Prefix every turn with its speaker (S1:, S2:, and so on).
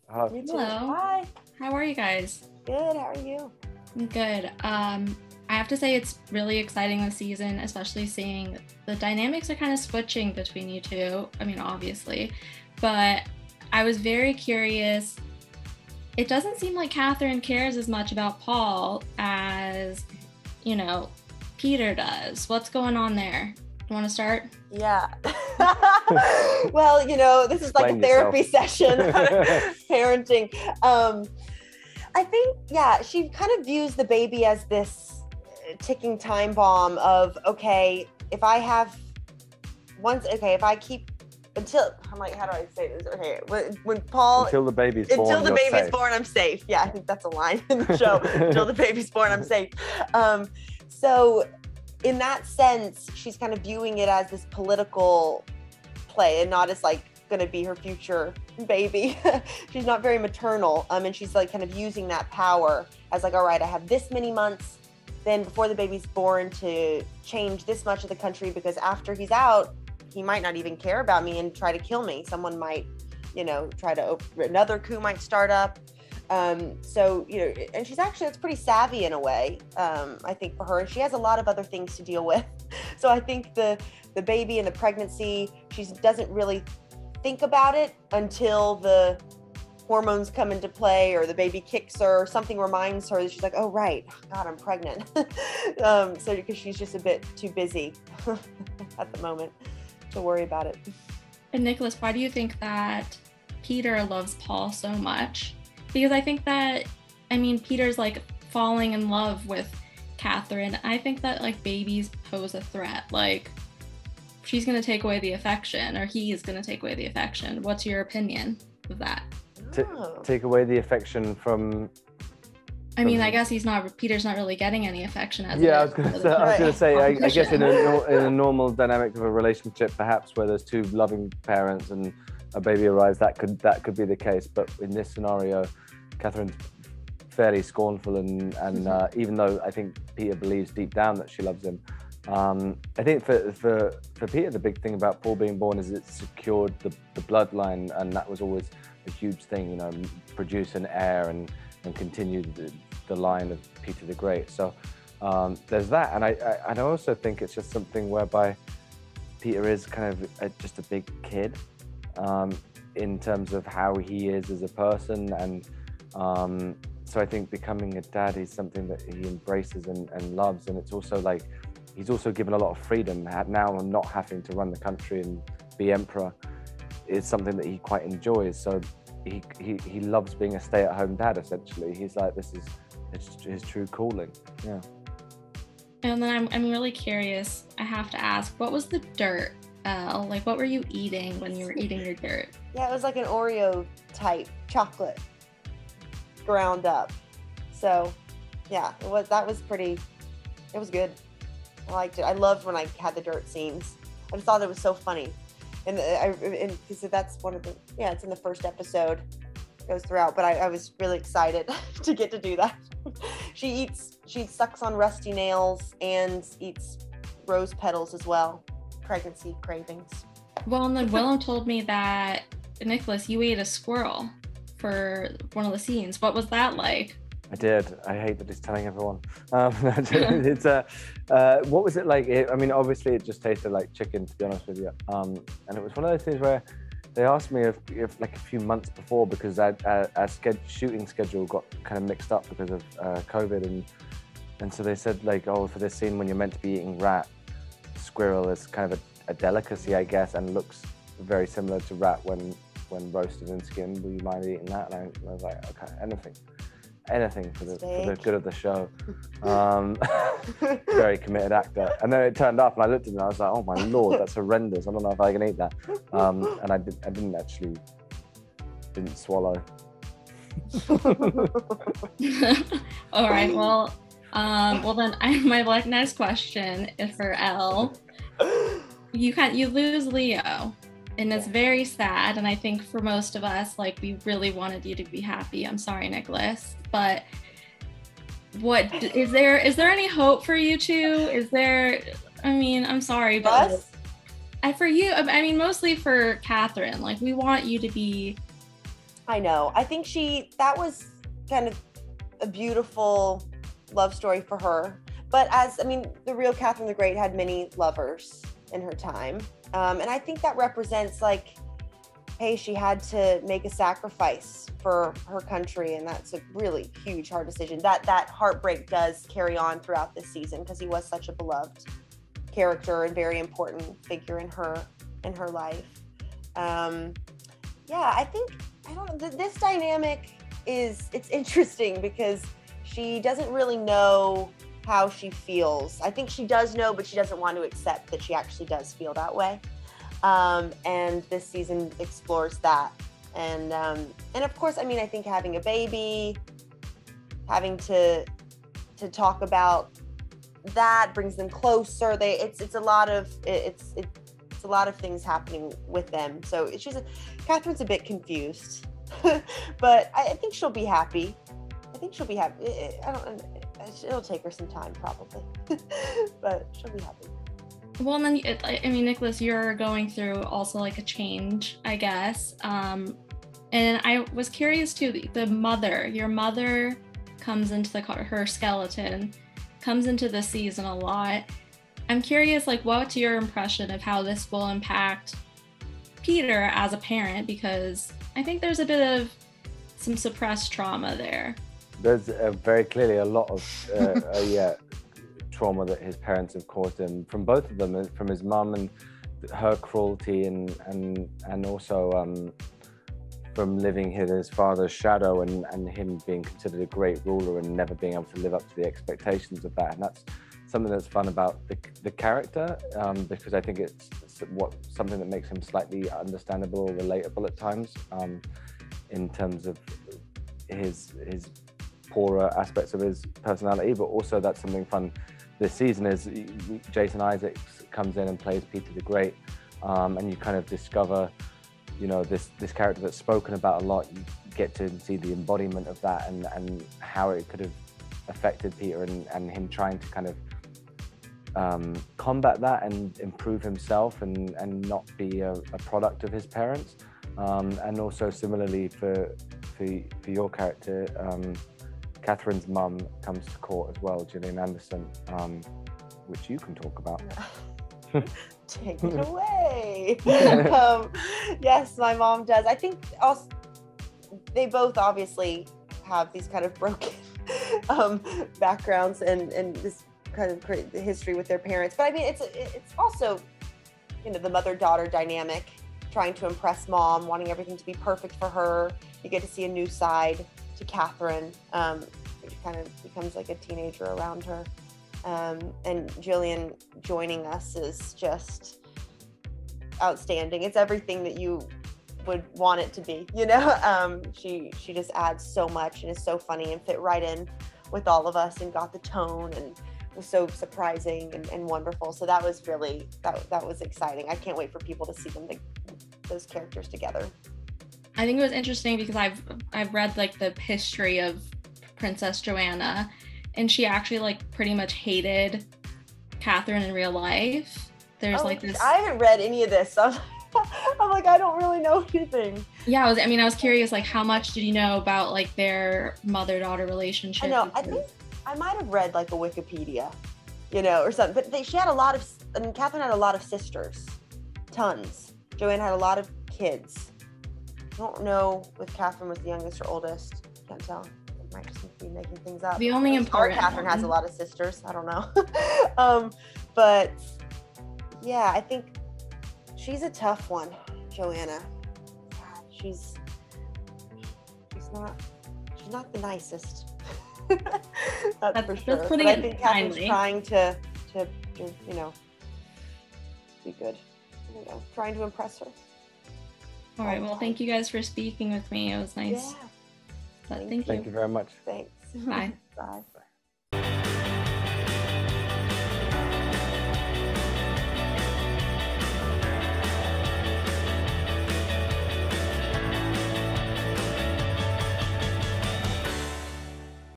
S1: You too.
S2: Hello.
S1: Hi.
S2: How are you guys?
S1: Good. How are you?
S2: I'm good. I have to say it's really exciting this season, especially seeing the dynamics are kind of switching between you two. I mean, obviously, but I was very curious. It doesn't seem like Catherine cares as much about Paul as, you know, Peter does. What's going on there? You want to start?
S1: Yeah. Well, this is like a
S3: Explain
S1: therapy
S3: yourself.
S1: session, parenting. I think, yeah, she kind of views the baby as this ticking time bomb of, okay, if I keep until, I'm like, how do I say this? Okay, when Paul,
S3: Until the baby's born,
S1: until the
S3: you're
S1: baby's
S3: safe.
S1: born, I'm safe. Yeah, I think that's a line in the show. Until the baby's born, I'm safe. So in that sense, she's kind of viewing it as this political play and not as like going to be her future baby. She's not very maternal. And she's like kind of using that power as like, all right, I have this many months then before the baby's born to change this much of the country, because after he's out, he might not even care about me and try to kill me. Someone might, try to another coup might start up. So, and she's actually, it's pretty savvy in a way, I think, for her. She has a lot of other things to deal with. So I think the baby and the pregnancy, she doesn't really think about it until the hormones come into play or the baby kicks her or something reminds her that she's like, oh, right, God, I'm pregnant. So because she's just a bit too busy at the moment to worry about it.
S2: And Nicholas, why do you think that Peter loves Paul so much? Because I think that, Peter's like falling in love with Catherine. I think that like babies pose a threat. Like she's going to take away the affection, or he is going to take away the affection. What's your opinion of that?
S3: Take away the affection from.
S2: I guess Peter's not really getting any affection as
S3: Yeah, I
S2: it
S3: was
S2: is.
S3: going to say, I guess in
S2: Competition.
S3: a normal dynamic of a relationship, perhaps where there's two loving parents and a baby arrives, that could be the case. But in this scenario, Catherine's fairly scornful, and even though I think Peter believes deep down that she loves him, I think for Peter, the big thing about Paul being born is it secured the bloodline, and that was always a huge thing, produce an heir and continue the line of Peter the Great. So there's that, and I also think it's just something whereby Peter is kind of just a big kid in terms of how he is as a person, and so I think becoming a dad is something that he embraces and loves, and it's also like he's also given a lot of freedom now, and not having to run the country and be emperor is something that he quite enjoys. So he loves being a stay-at-home dad. Essentially, he's like, this is his true calling. Yeah.
S2: And then I'm really curious. I have to ask, what was the dirt? Like, what were you eating when you were eating your dirt?
S1: Yeah, it was like an Oreo type chocolate ground up. So yeah, it was good. I liked it. I loved when I had the dirt scenes. I just thought it was so funny. And because that's one of the, it's in the first episode, it goes throughout, but I was really excited to get to do that. She sucks on rusty nails and eats rose petals as well. Pregnancy cravings.
S2: Well, and then Willem told me that, Nicholas, you ate a squirrel for one of the scenes. What was that like?
S3: I did. I hate that he's telling everyone. It's what was it like? Obviously it just tasted like chicken, to be honest with you. And it was one of those things where they asked me if like a few months before, because our shooting schedule got kind of mixed up because of COVID, and so they said like, oh, for this scene when you're meant to be eating rat, squirrel is kind of a delicacy, I guess, and looks very similar to rat when roasted and skinned. Will you mind eating that? And I was like, okay, anything for the good of the show. Very committed actor. And then it turned up and I looked at it and I was like, oh my Lord, that's horrendous. I don't know if I can eat that. And I didn't swallow.
S2: All right, well then my next question is for Elle. You lose Leo, and it's very sad, and I think for most of us, like, we really wanted you to be happy. I'm sorry, Nicholas, but what is there any hope for you two? Is there, I'm sorry, but
S1: Yes?
S2: for you, mostly for Catherine, like, we want you to be
S1: I know. I think that was kind of a beautiful love story for her. But the real Catherine the Great had many lovers in her time. And I think that represents like, hey, she had to make a sacrifice for her country. And that's a really huge, hard decision. That heartbreak does carry on throughout this season because he was such a beloved character and very important figure in her life. This dynamic it's interesting because she doesn't really know how she feels. I think she does know, but she doesn't want to accept that she actually does feel that way. And this season explores that. And of course, I think having a baby, having to talk about that brings them closer. It's a lot of things happening with them. So Catherine's a bit confused, but I think she'll be happy. It'll take her some time probably, but she'll be happy.
S2: Well, and then, Nicholas, you're going through also like a change, I guess. And I was curious too, your mother comes into her skeleton, comes into the season a lot. I'm curious, like, what's your impression of how this will impact Peter as a parent? Because I think there's a bit of some suppressed trauma there.
S3: There's very clearly a lot of trauma that his parents have caused him, from both of them, from his mum and her cruelty, and also from living in his father's shadow and him being considered a great ruler and never being able to live up to the expectations of that. And that's something that's fun about the character, because I think it's something that makes him slightly understandable or relatable at times, in terms of his poorer aspects of his personality. But also that's something fun this season is Jason Isaacs comes in and plays Peter the Great, and you kind of discover, this character that's spoken about a lot. You get to see the embodiment of that and how it could have affected Peter and him trying to kind of combat that and improve himself and not be a product of his parents. And also similarly for your character, Catherine's mum comes to court as well, Gillian Anderson, which you can talk about.
S1: Take it away. Yes, my mom does. I think also they both obviously have these kind of broken backgrounds and this kind of great history with their parents. But it's also, the mother-daughter dynamic, trying to impress mom, wanting everything to be perfect for her. You get to see a new side to Catherine, which kind of becomes like a teenager around her. And Gillian joining us is just outstanding. It's everything that you would want it to be, she just adds so much and is so funny and fit right in with all of us and got the tone and was so surprising and wonderful. So that was really, that was exciting. I can't wait for people to see those characters together.
S2: I think it was interesting because I've read like the history of Princess Joanna, and she actually like pretty much hated Catherine in real life. There's this.
S1: I haven't read any of this, so I'm like, I don't really know anything.
S2: Yeah, I was curious, like, how much did you know about like their mother-daughter relationship?
S1: I know. I think I might have read like a Wikipedia, or something. But Catherine had a lot of sisters, tons. Joanne had a lot of kids. I don't know if Catherine was the youngest or oldest. Can't tell. I might just be making things up.
S2: The only important
S1: Catherine has a lot of sisters. I don't know. But yeah, I think she's a tough one, Joanna. God, she's not the nicest. That's for sure. But I think Catherine's trying to be good. Trying to impress her.
S2: All right. Well, thank you guys for speaking with me. It was nice.
S1: Yeah.
S2: Thank you.
S3: Thank you very much.
S1: Thanks.
S2: Bye.
S1: Bye.